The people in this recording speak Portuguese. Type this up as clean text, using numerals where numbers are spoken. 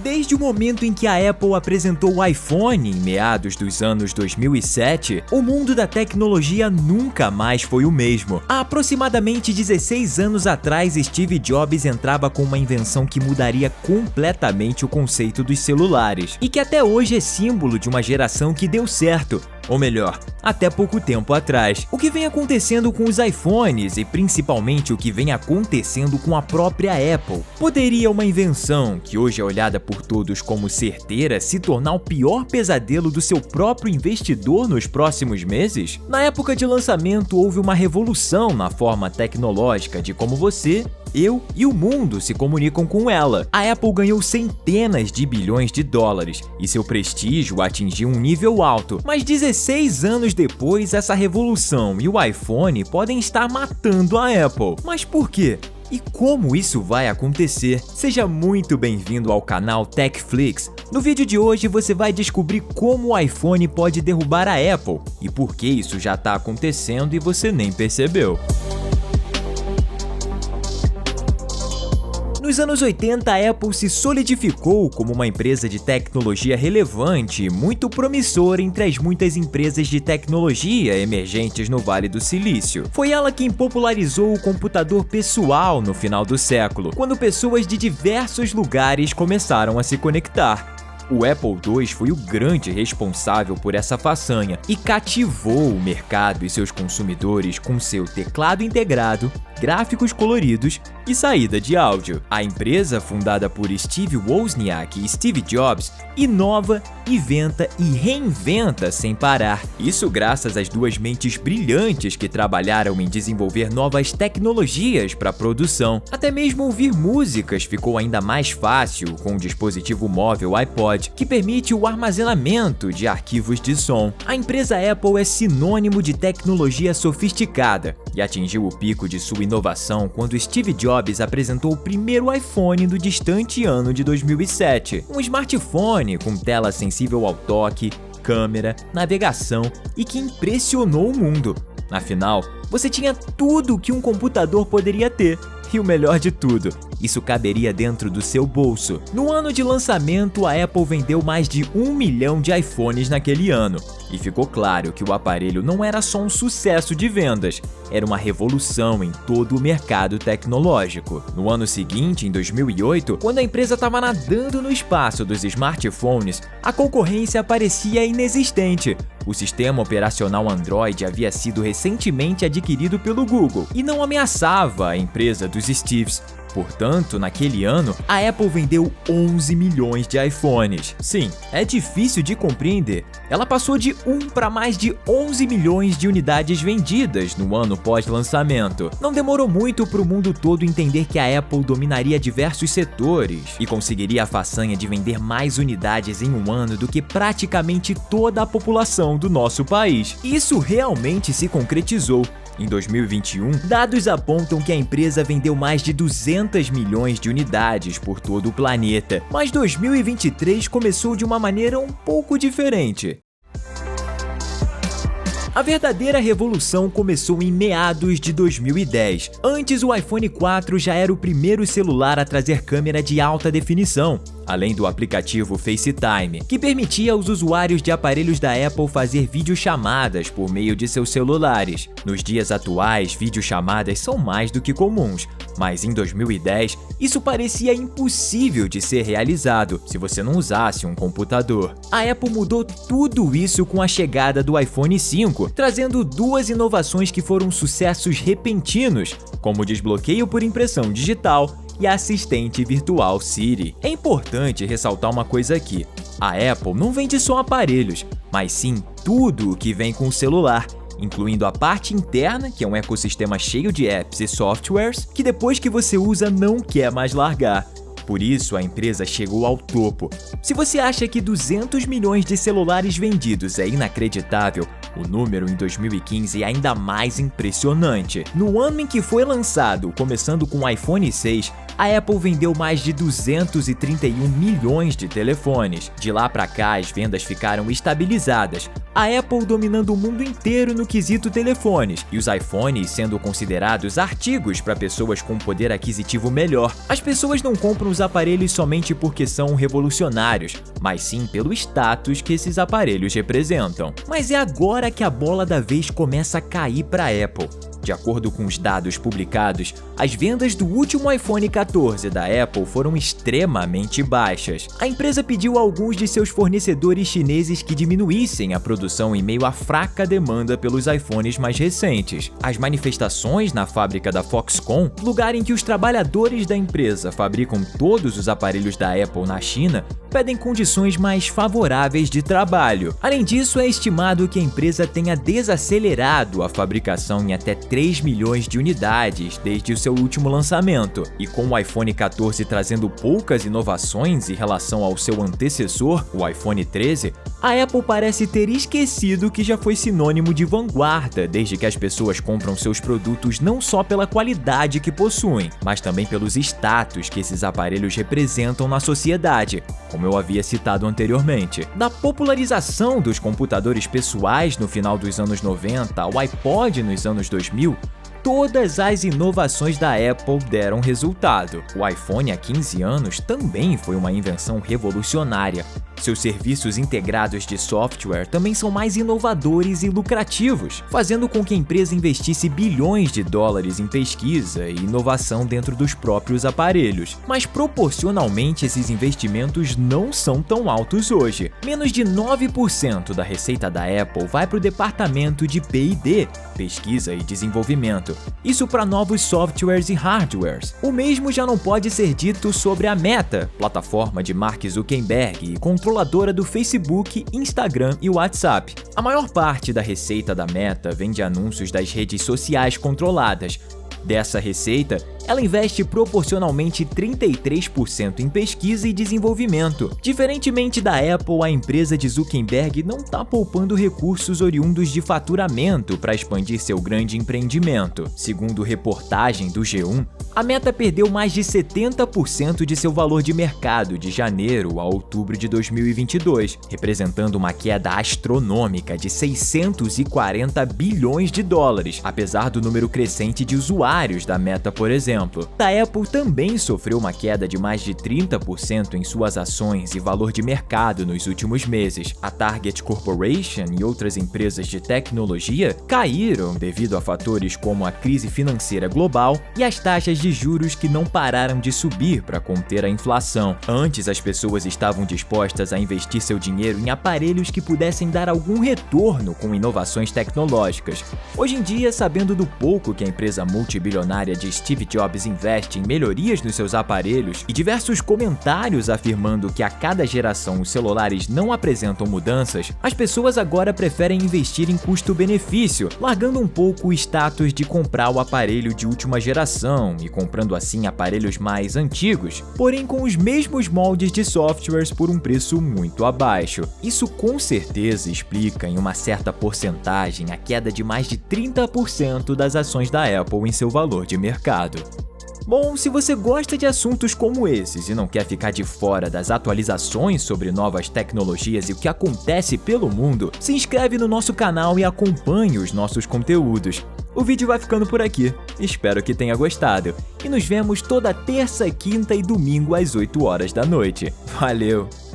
Desde o momento em que a Apple apresentou o iPhone, em meados dos anos 2007, o mundo da tecnologia nunca mais foi o mesmo. Há aproximadamente 16 anos atrás, Steve Jobs entrava com uma invenção que mudaria completamente o conceito dos celulares, e que até hoje é símbolo de uma geração que deu certo. Ou melhor, até pouco tempo atrás. O que vem acontecendo com os iPhones e principalmente o que vem acontecendo com a própria Apple? Poderia uma invenção, que hoje é olhada por todos como certeira, se tornar o pior pesadelo do seu próprio investidor nos próximos meses? Na época de lançamento, houve uma revolução na forma tecnológica de como você, eu e o mundo se comunicam com ela. A Apple ganhou centenas de bilhões de dólares e seu prestígio atingiu um nível alto. Mas 16 anos depois, essa revolução e o iPhone podem estar matando a Apple. Mas por quê? E como isso vai acontecer? Seja muito bem-vindo ao canal TechFlix. No vídeo de hoje você vai descobrir como o iPhone pode derrubar a Apple e por que isso já está acontecendo e você nem percebeu. Nos anos 80, a Apple se solidificou como uma empresa de tecnologia relevante e muito promissora entre as muitas empresas de tecnologia emergentes no Vale do Silício. Foi ela quem popularizou o computador pessoal no final do século, quando pessoas de diversos lugares começaram a se conectar. O Apple II foi o grande responsável por essa façanha e cativou o mercado e seus consumidores com seu teclado integrado, gráficos coloridos e saída de áudio. A empresa, fundada por Steve Wozniak e Steve Jobs, inova, inventa e reinventa sem parar. Isso graças às duas mentes brilhantes que trabalharam em desenvolver novas tecnologias para produção. Até mesmo ouvir músicas ficou ainda mais fácil com o dispositivo móvel iPod, que permite o armazenamento de arquivos de som. A empresa Apple é sinônimo de tecnologia sofisticada e atingiu o pico de sua inovação quando Steve Jobs apresentou o primeiro iPhone do distante ano de 2007. Um smartphone com tela sensível ao toque, câmera, navegação e que impressionou o mundo. Afinal, você tinha tudo o que um computador poderia ter. E o melhor de tudo, isso caberia dentro do seu bolso. No ano de lançamento, a Apple vendeu mais de 1 milhão de iPhones naquele ano. E ficou claro que o aparelho não era só um sucesso de vendas, era uma revolução em todo o mercado tecnológico. No ano seguinte, em 2008, quando a empresa estava nadando no espaço dos smartphones, a concorrência parecia inexistente. O sistema operacional Android havia sido recentemente adquirido pelo Google e não ameaçava a empresa dos Steves. Portanto, naquele ano, a Apple vendeu 11 milhões de iPhones. Sim, é difícil de compreender. Ela passou de 1 para mais de 11 milhões de unidades vendidas no ano pós-lançamento. Não demorou muito para o mundo todo entender que a Apple dominaria diversos setores e conseguiria a façanha de vender mais unidades em um ano do que praticamente toda a população do nosso país. Isso realmente se concretizou. Em 2021, dados apontam que a empresa vendeu mais de 200 milhões de unidades por todo o planeta. Mas 2023 começou de uma maneira um pouco diferente. A verdadeira revolução começou em meados de 2010. Antes, o iPhone 4 já era o primeiro celular a trazer câmera de alta definição, além do aplicativo FaceTime, que permitia aos usuários de aparelhos da Apple fazer videochamadas por meio de seus celulares. Nos dias atuais, videochamadas são mais do que comuns, mas em 2010, isso parecia impossível de ser realizado se você não usasse um computador. A Apple mudou tudo isso com a chegada do iPhone 5, trazendo duas inovações que foram sucessos repentinos, como o desbloqueio por impressão digital e a assistente virtual Siri. É importante ressaltar uma coisa aqui: a Apple não vende só aparelhos, mas sim tudo o que vem com o celular, incluindo a parte interna, que é um ecossistema cheio de apps e softwares, que depois que você usa não quer mais largar. Por isso, a empresa chegou ao topo. Se você acha que 200 milhões de celulares vendidos é inacreditável, o número em 2015 é ainda mais impressionante. No ano em que foi lançado, começando com o iPhone 6, a Apple vendeu mais de 231 milhões de telefones. De lá para cá, as vendas ficaram estabilizadas, a Apple dominando o mundo inteiro no quesito telefones e os iPhones sendo considerados artigos para pessoas com poder aquisitivo melhor. As pessoas não compram os aparelhos somente porque são revolucionários, mas sim pelo status que esses aparelhos representam. Mas é agora que a bola da vez começa a cair para a Apple. De acordo com os dados publicados, as vendas do último iPhone 14 da Apple foram extremamente baixas. A empresa pediu a alguns de seus fornecedores chineses que diminuíssem a produção em meio à fraca demanda pelos iPhones mais recentes. As manifestações na fábrica da Foxconn, lugar em que os trabalhadores da empresa fabricam todos os aparelhos da Apple na China, pedem condições mais favoráveis de trabalho. Além disso, é estimado que a empresa tenha desacelerado a fabricação em até 3 milhões de unidades desde o seu último lançamento. E com o iPhone 14 trazendo poucas inovações em relação ao seu antecessor, o iPhone 13, a Apple parece ter esquecido que já foi sinônimo de vanguarda desde que as pessoas compram seus produtos não só pela qualidade que possuem, mas também pelos status que esses aparelhos representam na sociedade, como eu havia citado anteriormente. Da popularização dos computadores pessoais no final dos anos 90 ao iPod nos anos 2000, todas as inovações da Apple deram resultado. O iPhone há 15 anos também foi uma invenção revolucionária. Seus serviços integrados de software também são mais inovadores e lucrativos, fazendo com que a empresa investisse bilhões de dólares em pesquisa e inovação dentro dos próprios aparelhos. Mas proporcionalmente esses investimentos não são tão altos hoje. Menos de 9% da receita da Apple vai para o departamento de P&D, pesquisa e desenvolvimento. Isso para novos softwares e hardwares. O mesmo já não pode ser dito sobre a Meta, plataforma de Mark Zuckerberg e controladora do Facebook, Instagram e WhatsApp. A maior parte da receita da Meta vem de anúncios das redes sociais controladas. Dessa receita, ela investe proporcionalmente 33% em pesquisa e desenvolvimento. Diferentemente da Apple, a empresa de Zuckerberg não está poupando recursos oriundos de faturamento para expandir seu grande empreendimento. Segundo reportagem do G1, a Meta perdeu mais de 70% de seu valor de mercado de janeiro a outubro de 2022, representando uma queda astronômica de 640 bilhões de dólares, apesar do número crescente de usuários da Meta, por exemplo. A Apple também sofreu uma queda de mais de 30% em suas ações e valor de mercado nos últimos meses. A Target Corporation e outras empresas de tecnologia caíram devido a fatores como a crise financeira global e as taxas de juros que não pararam de subir para conter a inflação. Antes, as pessoas estavam dispostas a investir seu dinheiro em aparelhos que pudessem dar algum retorno com inovações tecnológicas. Hoje em dia, sabendo do pouco que a empresa multibilionária de Steve Jobs investe em melhorias nos seus aparelhos e diversos comentários afirmando que a cada geração os celulares não apresentam mudanças, as pessoas agora preferem investir em custo-benefício, largando um pouco o status de comprar o aparelho de última geração e comprando assim aparelhos mais antigos, porém com os mesmos moldes de softwares por um preço muito abaixo. Isso com certeza explica em uma certa porcentagem a queda de mais de 30% das ações da Apple em seu valor de mercado. Bom, se você gosta de assuntos como esses e não quer ficar de fora das atualizações sobre novas tecnologias e o que acontece pelo mundo, se inscreve no nosso canal e acompanhe os nossos conteúdos. O vídeo vai ficando por aqui, espero que tenha gostado, e nos vemos toda terça, quinta e domingo às 8 horas da noite. Valeu!